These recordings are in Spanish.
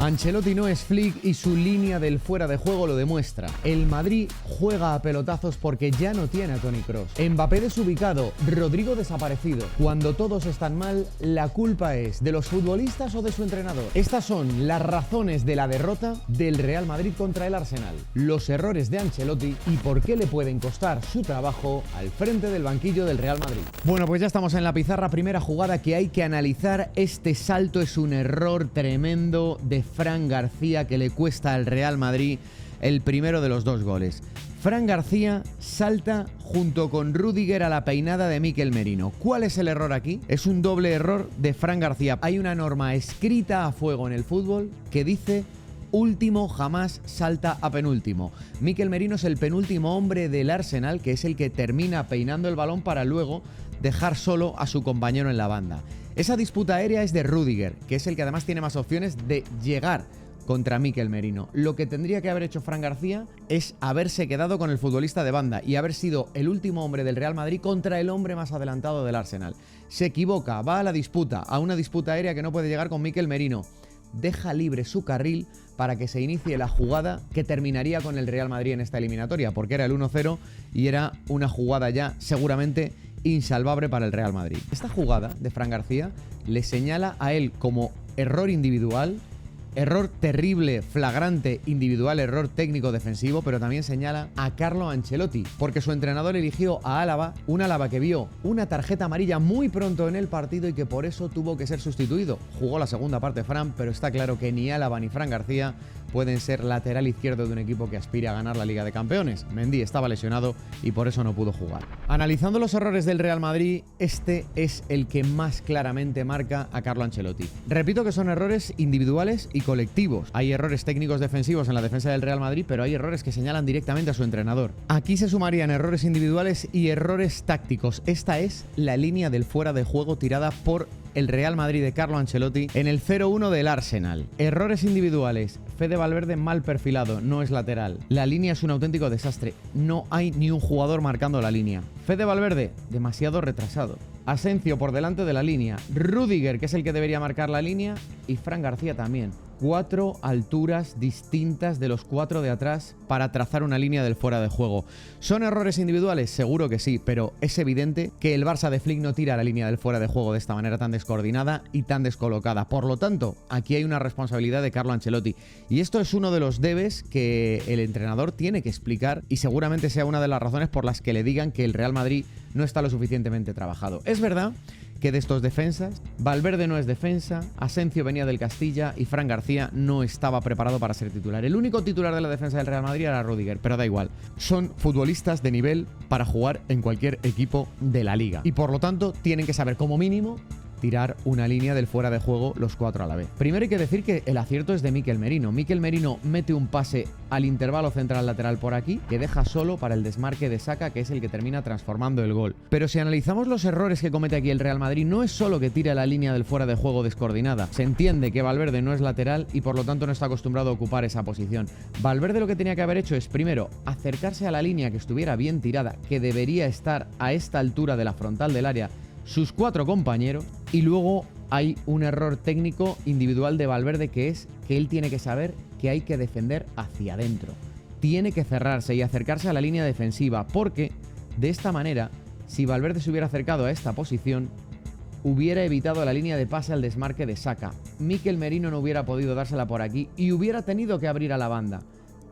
Ancelotti no es flick y su línea del fuera de juego lo demuestra. El Madrid juega a pelotazos porque ya no tiene a Toni Kroos. Mbappé desubicado, Rodrigo desaparecido. Cuando todos están mal, la culpa es de los futbolistas o de su entrenador. Estas son las razones de la derrota del Real Madrid contra el Arsenal, los errores de Ancelotti y por qué le pueden costar su trabajo al frente del banquillo del Real Madrid. Bueno, pues ya estamos en la pizarra. Primera jugada que hay que analizar. Este salto es un error tremendo de Fran García que le cuesta al Real Madrid el primero de los dos goles. Fran García salta junto con Rüdiger a la peinada de Mikel Merino. ¿Cuál es el error aquí? Es un doble error de Fran García. Hay una norma escrita a fuego en el fútbol que dice: último jamás salta a penúltimo. Mikel Merino es el penúltimo hombre del Arsenal, que es el que termina peinando el balón para luego dejar solo a su compañero en la banda. Esa disputa aérea es de Rüdiger, que es el que además tiene más opciones de llegar contra Mikel Merino. Lo que tendría que haber hecho Fran García es haberse quedado con el futbolista de banda y haber sido el último hombre del Real Madrid contra el hombre más adelantado del Arsenal. Se equivoca, va a la disputa, a una disputa aérea que no puede llegar con Mikel Merino. Deja libre su carril para que se inicie la jugada que terminaría con el Real Madrid en esta eliminatoria, porque era el 1-0 y era una jugada ya seguramente insalvable para el Real Madrid. Esta jugada de Fran García le señala a él como error individual, error terrible, flagrante, individual, error técnico defensivo, pero también señala a Carlo Ancelotti, porque su entrenador eligió a Álava, un Álava que vio una tarjeta amarilla muy pronto en el partido y que por eso tuvo que ser sustituido. Jugó la segunda parte Fran, pero está claro que ni Álava ni Fran García pueden ser lateral izquierdo de un equipo que aspira a ganar la Liga de Campeones. Mendy estaba lesionado y por eso no pudo jugar. Analizando los errores del Real Madrid, este es el que más claramente marca a Carlo Ancelotti. Repito que son errores individuales y colectivos. Hay errores técnicos defensivos en la defensa del Real Madrid, pero hay errores que señalan directamente a su entrenador. Aquí se sumarían errores individuales y errores tácticos. Esta es la línea del fuera de juego tirada por el Real Madrid de Carlo Ancelotti en el 0-1 del Arsenal. Errores individuales. Fede Valverde mal perfilado, no es lateral. La línea es un auténtico desastre. No hay ni un jugador marcando la línea. Fede Valverde, demasiado retrasado. Asensio por delante de la línea. Rüdiger, que es el que debería marcar la línea, y Fran García también. 4 alturas distintas de los 4 de atrás para trazar una línea del fuera de juego. ¿Son errores individuales? Seguro que sí, pero es evidente que el Barça de Flick no tira la línea del fuera de juego de esta manera tan descoordinada y tan descolocada. Por lo tanto, aquí hay una responsabilidad de Carlo Ancelotti. Y esto es uno de los debes que el entrenador tiene que explicar y seguramente sea una de las razones por las que le digan que el Real Madrid no está lo suficientemente trabajado. Es verdad que de estos defensas, Valverde no es defensa, Asensio venía del Castilla y Fran García no estaba preparado para ser titular. El único titular de la defensa del Real Madrid era Rüdiger, pero da igual. Son futbolistas de nivel para jugar en cualquier equipo de la liga y por lo tanto tienen que saber como mínimo tirar una línea del fuera de juego los 4 a la vez. Primero hay que decir que el acierto es de Mikel Merino. Mikel Merino mete un pase al intervalo central lateral por aquí que deja solo para el desmarque de Saka, que es el que termina transformando el gol. Pero si analizamos los errores que comete aquí el Real Madrid, no es solo que tira la línea del fuera de juego descoordinada. Se entiende que Valverde no es lateral y por lo tanto no está acostumbrado a ocupar esa posición. Valverde lo que tenía que haber hecho es primero acercarse a la línea que estuviera bien tirada, que debería estar a esta altura de la frontal del área, sus 4 compañeros, y luego hay un error técnico individual de Valverde que es que él tiene que saber que hay que defender hacia adentro. Tiene que cerrarse y acercarse a la línea defensiva porque de esta manera, si Valverde se hubiera acercado a esta posición, hubiera evitado la línea de pase al desmarque de Saka. Mikel Merino no hubiera podido dársela por aquí y hubiera tenido que abrir a la banda,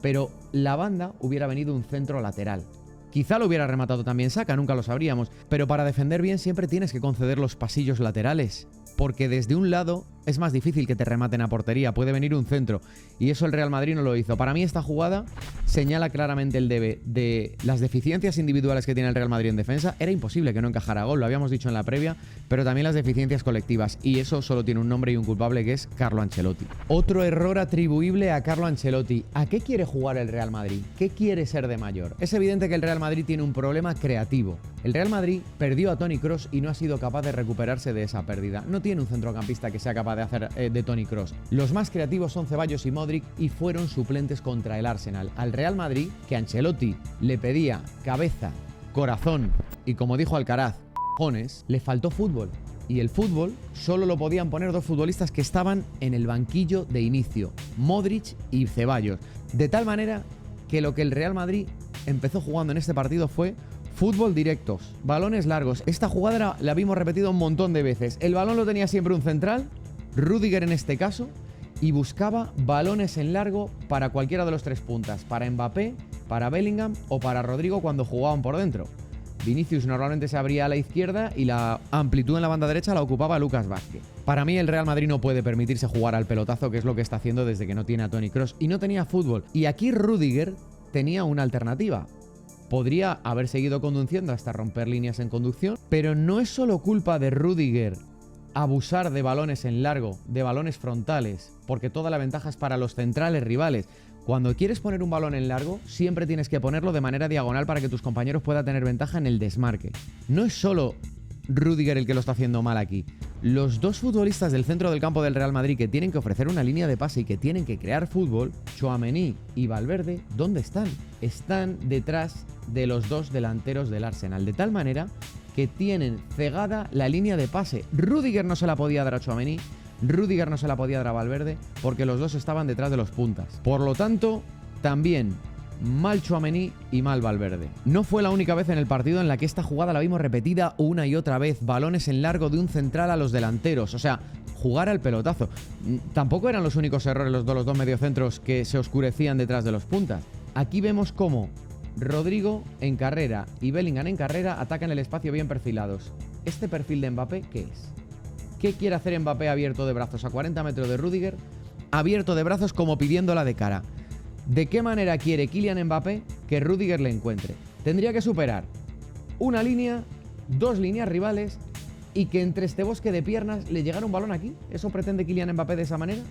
pero la banda hubiera venido un centro lateral. Quizá lo hubiera rematado también Saka, nunca lo sabríamos, pero para defender bien siempre tienes que conceder los pasillos laterales, porque desde un lado es más difícil que te rematen a portería, puede venir un centro, y eso el Real Madrid no lo hizo. Para mí esta jugada señala claramente el debe de las deficiencias individuales que tiene el Real Madrid en defensa. Era imposible que no encajara gol, lo habíamos dicho en la previa, pero también las deficiencias colectivas, y eso solo tiene un nombre y un culpable, que es Carlo Ancelotti. Otro error atribuible a Carlo Ancelotti. ¿A qué quiere jugar el Real Madrid? ¿Qué quiere ser de mayor? Es evidente que el Real Madrid tiene un problema creativo. El Real Madrid perdió a Toni Kroos y no ha sido capaz de recuperarse de esa pérdida. No tiene un centrocampista que sea capaz de hacer de Toni Kroos. Los más creativos son Ceballos y Modric y fueron suplentes contra el Arsenal. Al Real Madrid, que Ancelotti le pedía cabeza, corazón y, como dijo Alcaraz, cojones, le faltó fútbol. Y el fútbol solo lo podían poner dos futbolistas que estaban en el banquillo de inicio, Modric y Ceballos. De tal manera que lo que el Real Madrid empezó jugando en este partido fue fútbol directos, balones largos. Esta jugada la vimos repetida un montón de veces. El balón lo tenía siempre un central, Rüdiger en este caso, y buscaba balones en largo para cualquiera de los tres puntas, para Mbappé, para Bellingham o para Rodrigo cuando jugaban por dentro. Vinicius normalmente se abría a la izquierda y la amplitud en la banda derecha la ocupaba Lucas Vázquez. Para mí el Real Madrid no puede permitirse jugar al pelotazo, que es lo que está haciendo desde que no tiene a Toni Kroos, y no tenía fútbol. Y aquí Rüdiger tenía una alternativa. Podría haber seguido conduciendo hasta romper líneas en conducción, pero no es solo culpa de Rüdiger abusar de balones en largo, de balones frontales, porque toda la ventaja es para los centrales rivales. Cuando quieres poner un balón en largo, siempre tienes que ponerlo de manera diagonal para que tus compañeros puedan tener ventaja en el desmarque. No es solo Rüdiger el que lo está haciendo mal aquí. Los dos futbolistas del centro del campo del Real Madrid que tienen que ofrecer una línea de pase y que tienen que crear fútbol, Tchouaméni y Valverde, ¿dónde están? Están detrás de los dos delanteros del Arsenal, de tal manera que tienen cegada la línea de pase. Rüdiger no se la podía dar a Tchouaméni, Rüdiger no se la podía dar a Valverde porque los dos estaban detrás de los puntas. Por lo tanto, también mal Tchouaméni y mal Valverde. No fue la única vez en el partido en la que esta jugada la vimos repetida una y otra vez. Balones en largo de un central a los delanteros. O sea, jugar al pelotazo. Tampoco eran los únicos errores los dos mediocentros que se oscurecían detrás de los puntas. Aquí vemos cómo Rodrigo en carrera y Bellingham en carrera atacan el espacio bien perfilados. ¿Este perfil de Mbappé qué es? ¿Qué quiere hacer Mbappé abierto de brazos a 40 metros de Rüdiger? Abierto de brazos como pidiéndola de cara. ¿De qué manera quiere Kylian Mbappé que Rüdiger le encuentre? Tendría que superar una línea, dos líneas rivales y que entre este bosque de piernas le llegara un balón aquí. ¿Eso pretende Kylian Mbappé de esa manera?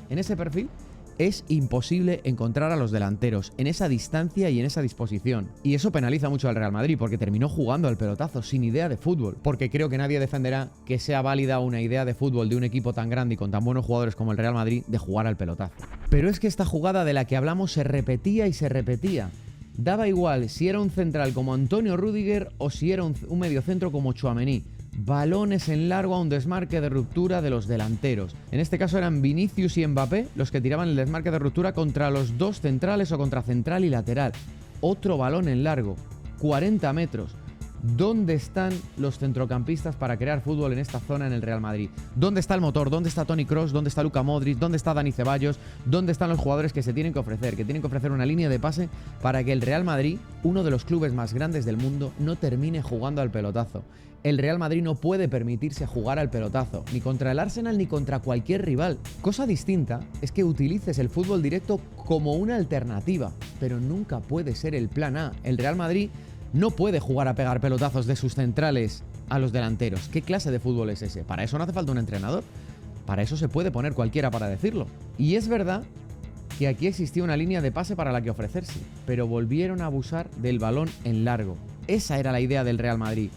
¿En ese perfil? Es imposible encontrar a los delanteros en esa distancia y en esa disposición. Y eso penaliza mucho al Real Madrid porque terminó jugando al pelotazo sin idea de fútbol. Porque creo que nadie defenderá que sea válida una idea de fútbol de un equipo tan grande y con tan buenos jugadores como el Real Madrid de jugar al pelotazo. Pero es que esta jugada de la que hablamos se repetía y se repetía. Daba igual si era un central como Antonio Rüdiger o si era un mediocentro como Tchouaméni. Balones en largo a un desmarque de ruptura de los delanteros. En este caso eran Vinicius y Mbappé los que tiraban el desmarque de ruptura contra los dos centrales o contra central y lateral. Otro balón en largo, 40 metros. ¿Dónde están los centrocampistas para crear fútbol en esta zona en el Real Madrid? ¿Dónde está el motor? ¿Dónde está Toni Kroos? ¿Dónde está Luka Modric? ¿Dónde está Dani Ceballos? ¿Dónde están los jugadores que se tienen que ofrecer? Que tienen que ofrecer una línea de pase para que el Real Madrid, uno de los clubes más grandes del mundo, no termine jugando al pelotazo. El Real Madrid no puede permitirse jugar al pelotazo, ni contra el Arsenal ni contra cualquier rival. Cosa distinta es que utilices el fútbol directo como una alternativa, pero nunca puede ser el plan A. El Real Madrid no puede jugar a pegar pelotazos de sus centrales a los delanteros. ¿Qué clase de fútbol es ese? Para eso no hace falta un entrenador. Para eso se puede poner cualquiera para decirlo. Y es verdad que aquí existía una línea de pase para la que ofrecerse, pero volvieron a abusar del balón en largo. Esa era la idea del Real Madrid.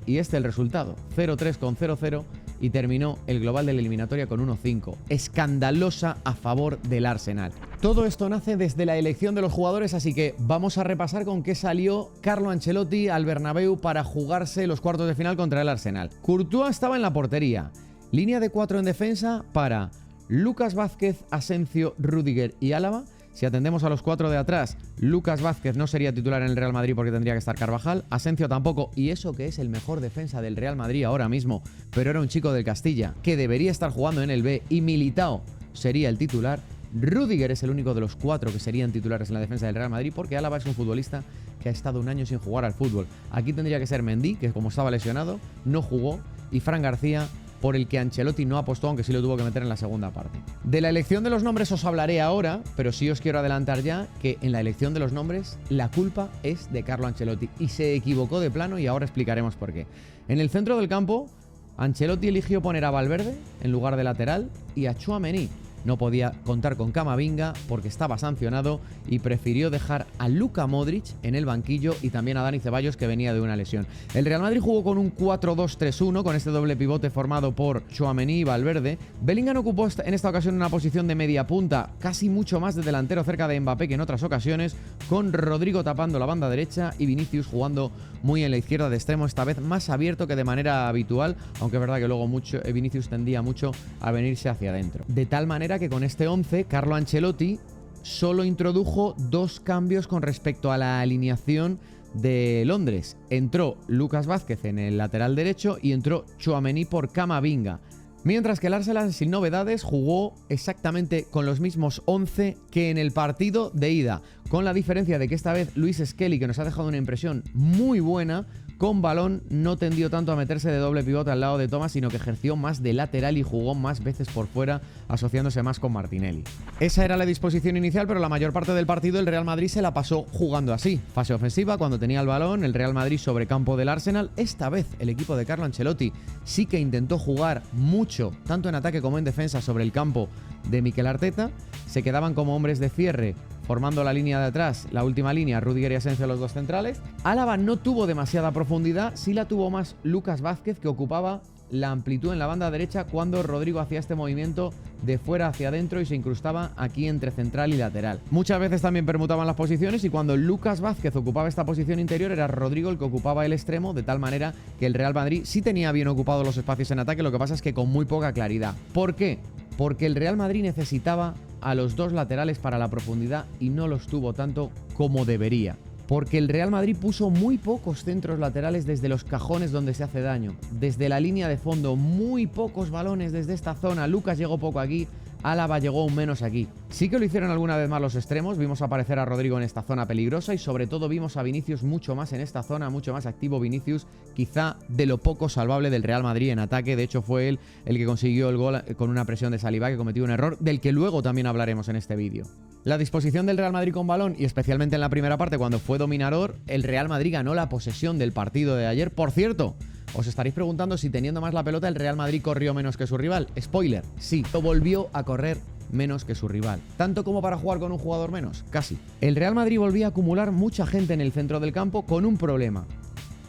Y este es el resultado, 0-3 con 0-0 y terminó el global de la eliminatoria con 1-5. Escandalosa a favor del Arsenal. Todo esto nace desde la elección de los jugadores, así que vamos a repasar con qué salió Carlo Ancelotti al Bernabéu para jugarse los cuartos de final contra el Arsenal. Courtois estaba en la portería. Línea de 4 en defensa para Lucas Vázquez, Asensio, Rüdiger y Álava. Si atendemos a los 4 de atrás, Lucas Vázquez no sería titular en el Real Madrid porque tendría que estar Carvajal, Asensio tampoco, y eso que es el mejor defensa del Real Madrid ahora mismo, pero era un chico del Castilla que debería estar jugando en el B, y Militao sería el titular. Rüdiger es el único de los 4 que serían titulares en la defensa del Real Madrid porque Álava es un futbolista que ha estado un año sin jugar al fútbol. Aquí tendría que ser Mendy, que como estaba lesionado, no jugó, y Fran García, por el que Ancelotti no apostó, aunque sí lo tuvo que meter en la segunda parte. De la elección de los nombres os hablaré ahora, pero sí os quiero adelantar ya que en la elección de los nombres la culpa es de Carlo Ancelotti y se equivocó de plano y ahora explicaremos por qué. En el centro del campo, Ancelotti eligió poner a Valverde en lugar de lateral y a Tchouaméni. no podía contar con Camavinga porque estaba sancionado y prefirió dejar a Luka Modric en el banquillo y también a Dani Ceballos, que venía de una lesión. El Real Madrid jugó con un 4-2-3-1 con este doble pivote formado por Tchouaméni y Valverde. Bellingham ocupó en esta ocasión una posición de media punta, casi mucho más de delantero cerca de Mbappé que en otras ocasiones, con Rodrigo tapando la banda derecha y Vinicius jugando muy en la izquierda de extremo, esta vez más abierto que de manera habitual, aunque es verdad que luego Vinicius tendía mucho a venirse hacia adentro. De tal manera que con este 11, Carlo Ancelotti solo introdujo 2 cambios con respecto a la alineación de Londres. Entró Lucas Vázquez en el lateral derecho y entró Tchouaméni por Camavinga. Mientras que el Arsenal, sin novedades, jugó exactamente con los mismos 11 que en el partido de ida, con la diferencia de que esta vez Luis Skelly, que nos ha dejado una impresión muy buena, con balón no tendió tanto a meterse de doble pivote al lado de Thomas, sino que ejerció más de lateral y jugó más veces por fuera, asociándose más con Martinelli. Esa era la disposición inicial, pero la mayor parte del partido el Real Madrid se la pasó jugando así. Fase ofensiva, cuando tenía el balón, el Real Madrid sobre campo del Arsenal. Esta vez el equipo de Carlo Ancelotti sí que intentó jugar mucho, tanto en ataque como en defensa, sobre el campo de Mikel Arteta. Se quedaban como hombres de cierre, formando la línea de atrás, la última línea, Rudiger y Asensio, los 2 centrales. Álava no tuvo demasiada profundidad, sí la tuvo más Lucas Vázquez, que ocupaba la amplitud en la banda derecha cuando Rodrigo hacía este movimiento de fuera hacia adentro y se incrustaba aquí entre central y lateral. Muchas veces también permutaban las posiciones y cuando Lucas Vázquez ocupaba esta posición interior era Rodrigo el que ocupaba el extremo, de tal manera que el Real Madrid sí tenía bien ocupados los espacios en ataque, lo que pasa es que con muy poca claridad. ¿Por qué? Porque el Real Madrid necesitaba a los 2 laterales para la profundidad y no los tuvo tanto como debería. Porque el Real Madrid puso muy pocos centros laterales desde los cajones donde se hace daño. Desde la línea de fondo, muy pocos balones desde esta zona. Lucas llegó poco aquí, Álava llegó aún menos aquí. Sí que lo hicieron alguna vez más los extremos, vimos aparecer a Rodrigo en esta zona peligrosa y sobre todo vimos a Vinicius mucho más en esta zona, mucho más activo Vinicius, quizá de lo poco salvable del Real Madrid en ataque. De hecho fue él el que consiguió el gol con una presión de Saliba, que cometió un error del que luego también hablaremos en este vídeo. La disposición del Real Madrid con balón, y especialmente en la primera parte cuando fue dominador, el Real Madrid ganó la posesión del partido de ayer. Por cierto, os estaréis preguntando si teniendo más la pelota el Real Madrid corrió menos que su rival. Spoiler, sí, volvió a correr menos que su rival. ¿Tanto como para jugar con un jugador menos? Casi. El Real Madrid volvía a acumular mucha gente en el centro del campo con un problema.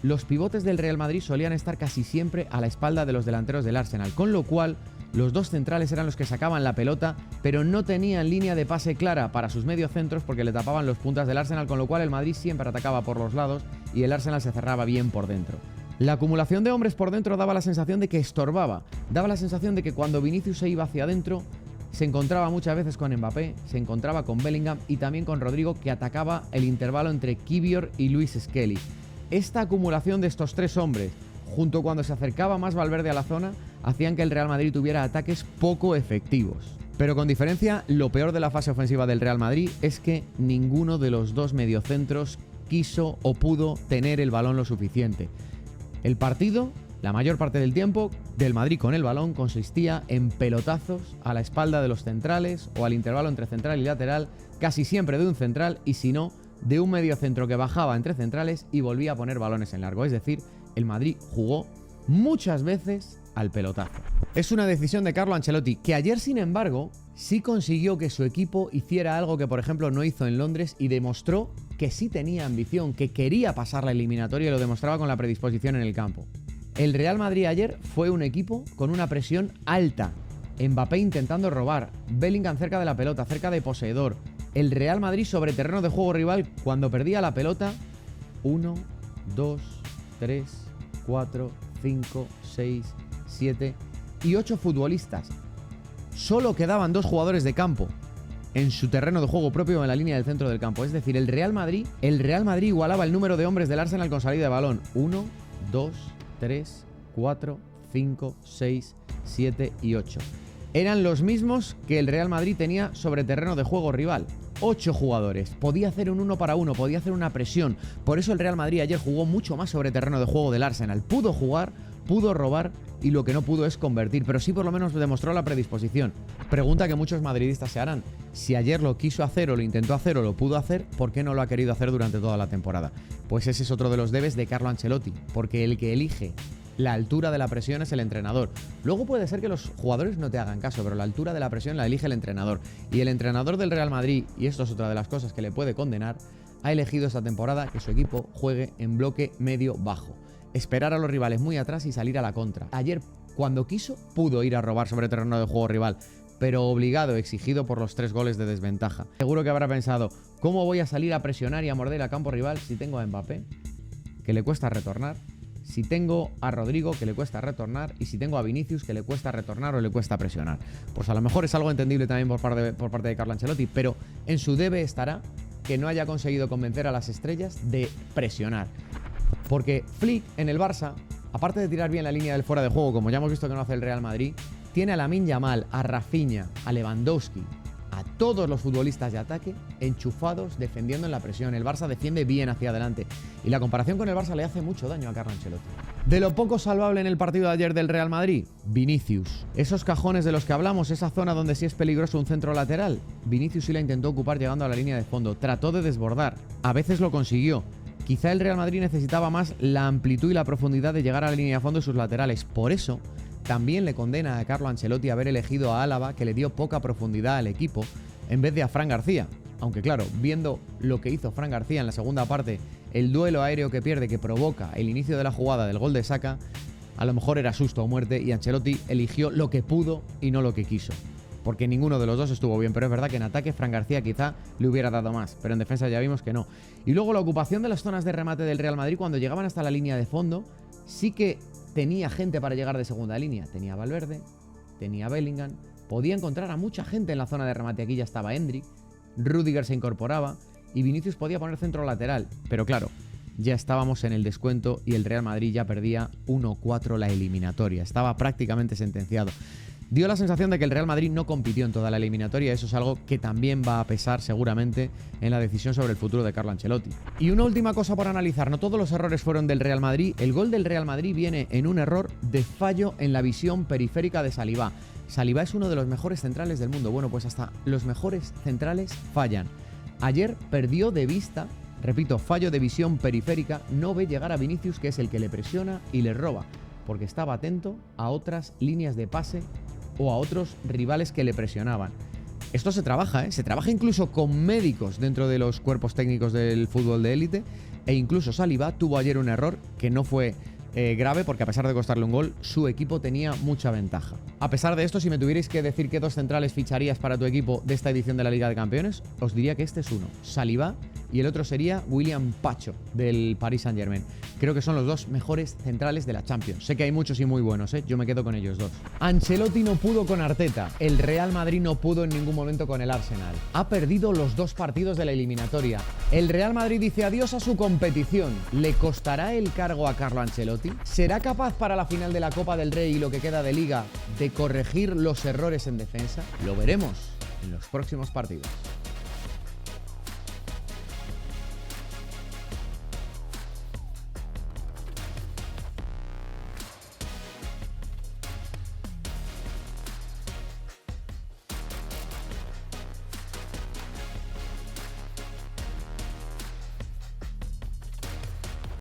Los pivotes del Real Madrid solían estar casi siempre a la espalda de los delanteros del Arsenal, con lo cual los 2 centrales eran los que sacaban la pelota, pero no tenían línea de pase clara para sus mediocentros porque le tapaban los puntas del Arsenal, con lo cual el Madrid siempre atacaba por los lados y el Arsenal se cerraba bien por dentro. La acumulación de hombres por dentro daba la sensación de que estorbaba, daba la sensación de que cuando Vinicius se iba hacia adentro se encontraba muchas veces con Mbappé, se encontraba con Bellingham y también con Rodrigo, que atacaba el intervalo entre Kiwior y Luis Skelly. Esta acumulación de estos 3 hombres, junto cuando se acercaba más Valverde a la zona, hacían que el Real Madrid tuviera ataques poco efectivos. Pero con diferencia, lo peor de la fase ofensiva del Real Madrid es que ninguno de los 2 mediocentros quiso o pudo tener el balón lo suficiente. El partido, la mayor parte del tiempo, del Madrid con el balón consistía en pelotazos a la espalda de los centrales o al intervalo entre central y lateral, casi siempre de un central y si no, de un mediocentro que bajaba entre centrales y volvía a poner balones en largo. Es decir, el Madrid jugó muchas veces al pelotazo. Es una decisión de Carlo Ancelotti, que ayer, sin embargo, sí consiguió que su equipo hiciera algo que, por ejemplo, no hizo en Londres y demostró que sí tenía ambición, que quería pasar la eliminatoria y lo demostraba con la predisposición en el campo. El Real Madrid ayer fue un equipo con una presión alta. Mbappé intentando robar, Bellingham cerca de la pelota, cerca de poseedor. El Real Madrid sobre terreno de juego rival cuando perdía la pelota. 1, 2, 3, 4, 5, 6, 7 y 8 futbolistas. Solo quedaban 2 jugadores de campo en su terreno de juego propio en la línea del centro del campo. Es decir, el Real Madrid igualaba el número de hombres del Arsenal con salida de balón. 1, 2, 3, 4, 5, 6, 7 y 8. Eran los mismos que el Real Madrid tenía sobre terreno de juego rival. 8 jugadores. Podía hacer un 1 para 1, podía hacer una presión. Por eso el Real Madrid ayer jugó mucho más sobre terreno de juego del Arsenal. Pudo jugar, pudo robar y lo que no pudo es convertir, pero sí por lo menos demostró la predisposición. Pregunta que muchos madridistas se harán: si ayer lo quiso hacer o lo intentó hacer o lo pudo hacer, ¿por qué no lo ha querido hacer durante toda la temporada? Pues ese es otro de los debes de Carlo Ancelotti, porque el que elige La altura de la presión es el entrenador. Luego puede ser que los jugadores no te hagan caso, pero la altura de la presión la elige el entrenador. Y el entrenador del Real Madrid, y esto es otra de las cosas que le puede condenar, ha elegido esta temporada que su equipo juegue en bloque medio-bajo. Esperar a los rivales muy atrás y salir a la contra. Ayer, cuando quiso, pudo ir a robar sobre terreno de juego rival, pero obligado, exigido por los 3 goles de desventaja. Seguro que habrá pensado, ¿cómo voy a salir a presionar y a morder a campo rival si tengo a Mbappé, que le cuesta retornar? Si tengo a Rodrigo, que le cuesta retornar, y si tengo a Vinicius, que le cuesta retornar o le cuesta presionar. Pues a lo mejor es algo entendible también por parte de Carlo Ancelotti, pero en su debe estará que no haya conseguido convencer a las estrellas de presionar. Porque Flick en el Barça, aparte de tirar bien la línea del fuera de juego, como ya hemos visto que no hace el Real Madrid, tiene a Lamine Yamal, a Rafinha, a Lewandowski, a todos los futbolistas de ataque enchufados defendiendo en la presión. El Barça defiende bien hacia adelante y la comparación con el Barça le hace mucho daño a Carlo Ancelotti. De lo poco salvable en el partido de ayer del Real Madrid, Vinicius. Esos cajones de los que hablamos, esa zona donde sí es peligroso un centro lateral, Vinicius sí la intentó ocupar llegando a la línea de fondo, trató de desbordar, a veces lo consiguió. Quizá el Real Madrid necesitaba más la amplitud y la profundidad de llegar a la línea de fondo de sus laterales, por eso también le condena a Carlo Ancelotti haber elegido a Álava, que le dio poca profundidad al equipo, en vez de a Fran García. Aunque claro, viendo lo que hizo Fran García en la segunda parte, el duelo aéreo que pierde, que provoca el inicio de la jugada del gol de Saka, a lo mejor era susto o muerte y Ancelotti eligió lo que pudo y no lo que quiso. Porque ninguno de los dos estuvo bien, pero es verdad que en ataque Fran García quizá le hubiera dado más, pero en defensa ya vimos que no. Y luego la ocupación de las zonas de remate del Real Madrid cuando llegaban hasta la línea de fondo, sí que tenía gente para llegar de segunda línea. Tenía Valverde, tenía Bellingham, podía encontrar a mucha gente en la zona de remate. Aquí ya estaba Endrick, Rüdiger se incorporaba y Vinicius podía poner centro lateral. Pero claro, ya estábamos en el descuento y el Real Madrid ya perdía 1-4 la eliminatoria. Estaba prácticamente sentenciado. Dio la sensación de que el Real Madrid no compitió en toda la eliminatoria. Eso es algo que también va a pesar seguramente en la decisión sobre el futuro de Carlo Ancelotti. Y una última cosa por analizar. No todos los errores fueron del Real Madrid. El gol del Real Madrid viene en un error de fallo en la visión periférica de Saliba. Saliba es uno de los mejores centrales del mundo. Bueno, pues hasta los mejores centrales fallan. Ayer perdió de vista, repito, fallo de visión periférica. No ve llegar a Vinicius, que es el que le presiona y le roba, porque estaba atento a otras líneas de pase o a otros rivales que le presionaban. Esto se trabaja, se trabaja incluso con médicos dentro de los cuerpos técnicos del fútbol de élite, e incluso Saliba tuvo ayer un error que no fue grave, porque a pesar de costarle un gol, su equipo tenía mucha ventaja. A pesar de esto, si me tuvierais que decir qué 2 centrales ficharías para tu equipo de esta edición de la Liga de Campeones, os diría que este es uno, Saliba, y el otro sería William Pacho, del Paris Saint-Germain. Creo que son los 2 mejores centrales de la Champions. Sé que hay muchos y muy buenos, yo me quedo con ellos 2. Ancelotti no pudo con Arteta. El Real Madrid no pudo en ningún momento con el Arsenal. Ha perdido los 2 partidos de la eliminatoria. El Real Madrid dice adiós a su competición. ¿Le costará el cargo a Carlo Ancelotti? ¿Será capaz para la final de la Copa del Rey y lo que queda de Liga de corregir los errores en defensa? Lo veremos en los próximos partidos.